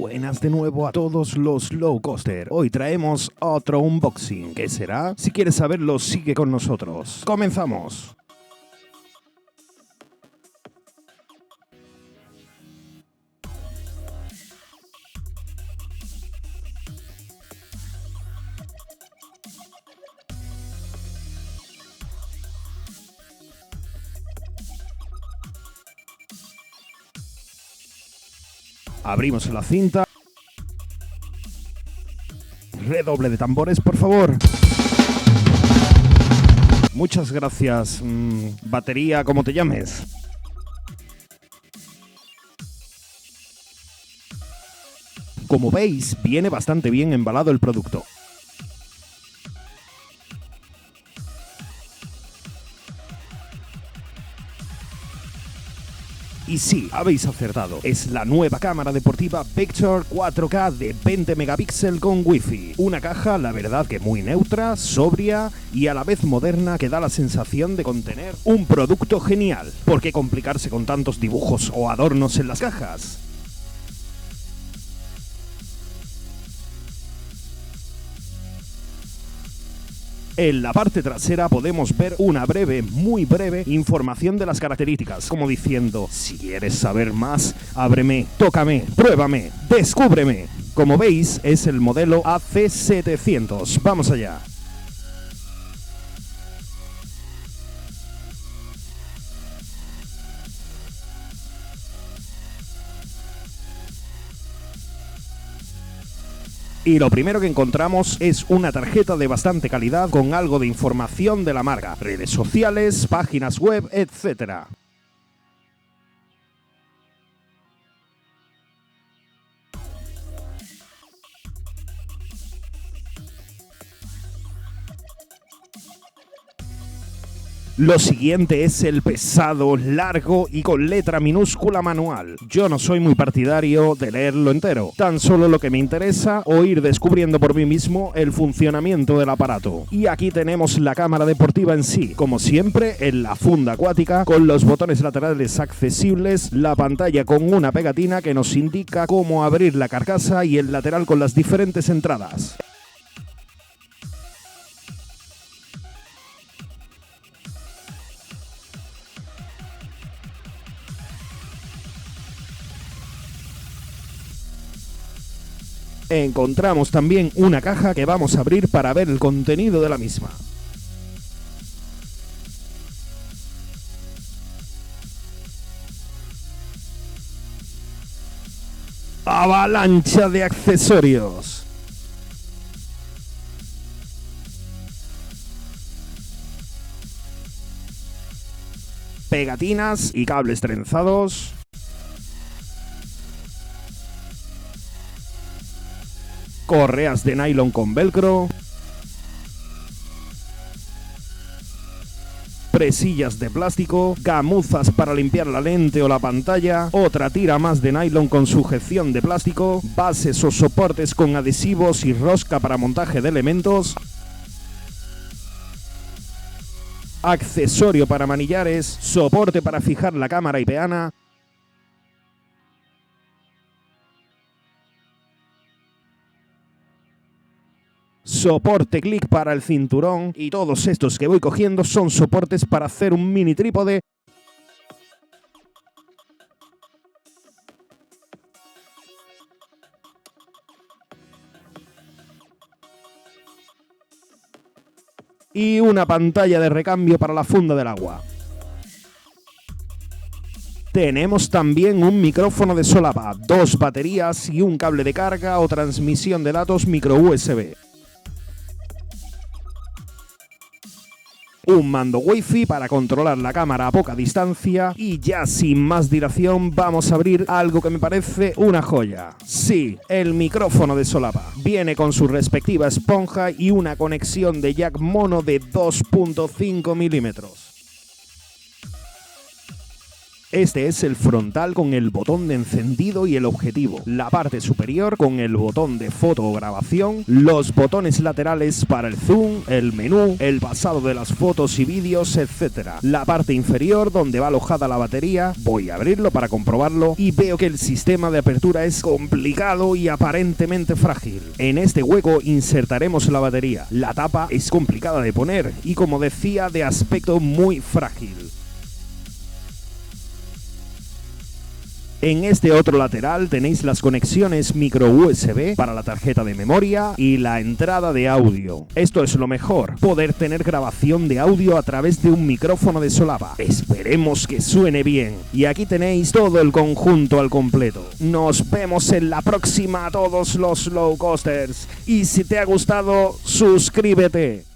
Buenas de nuevo a todos los low coaster. Hoy traemos otro unboxing. ¿Qué será? Si quieres saberlo, sigue con nosotros. ¡Comenzamos! Abrimos la cinta. Redoble de tambores, por favor. Muchas gracias, batería, como te llames. Como veis, viene bastante bien embalado el producto. Y sí, habéis acertado. Es la nueva cámara deportiva Victor 4K de 20 megapíxeles con Wi-Fi. Una caja, la verdad que muy neutra, sobria y a la vez moderna, que da la sensación de contener un producto genial. ¿Por qué complicarse con tantos dibujos o adornos en las cajas? En la parte trasera podemos ver una breve, muy breve, información de las características, como diciendo: si quieres saber más, ábreme, tócame, pruébame, descúbreme. Como veis, es el modelo AC700. Vamos allá. Y lo primero que encontramos es una tarjeta de bastante calidad con algo de información de la marca, redes sociales, páginas web, etc. Lo siguiente es el pesado, largo y con letra minúscula manual. Yo no soy muy partidario de leerlo entero, tan solo lo que me interesa o ir descubriendo por mí mismo el funcionamiento del aparato. Y aquí tenemos la cámara deportiva en sí, como siempre en la funda acuática, con los botones laterales accesibles, la pantalla con una pegatina que nos indica cómo abrir la carcasa y el lateral con las diferentes entradas. Encontramos también una caja que vamos a abrir para ver el contenido de la misma. Avalancha de accesorios. Pegatinas y cables trenzados. Correas de nylon con velcro. Presillas de plástico, gamuzas para limpiar la lente o la pantalla, otra tira más de nylon con sujeción de plástico, bases o soportes con adhesivos y rosca para montaje de elementos, accesorio para manillares, soporte para fijar la cámara y peana, soporte clic para el cinturón, y todos estos que voy cogiendo son soportes para hacer un mini trípode. Y una pantalla de recambio para la funda del agua. Tenemos también un micrófono de solapa, 2 baterías y un cable de carga o transmisión de datos micro USB. Un mando Wi-Fi para controlar la cámara a poca distancia y ya sin más dilación vamos a abrir algo que me parece una joya. Sí, el micrófono de solapa. Viene con su respectiva esponja y una conexión de jack mono de 2.5 milímetros. Este es el frontal con el botón de encendido y el objetivo, la parte superior con el botón de foto o grabación, los botones laterales para el zoom, el menú, el pasado de las fotos y vídeos, etc. La parte inferior donde va alojada la batería, voy a abrirlo para comprobarlo y veo que el sistema de apertura es complicado y aparentemente frágil. En este hueco insertaremos la batería. La tapa es complicada de poner y, como decía, de aspecto muy frágil. En este otro lateral tenéis las conexiones micro USB para la tarjeta de memoria y la entrada de audio. Esto es lo mejor, poder tener grabación de audio a través de un micrófono de solapa. Esperemos que suene bien. Y aquí tenéis todo el conjunto al completo. Nos vemos en la próxima a todos los low costers. Y si te ha gustado, suscríbete.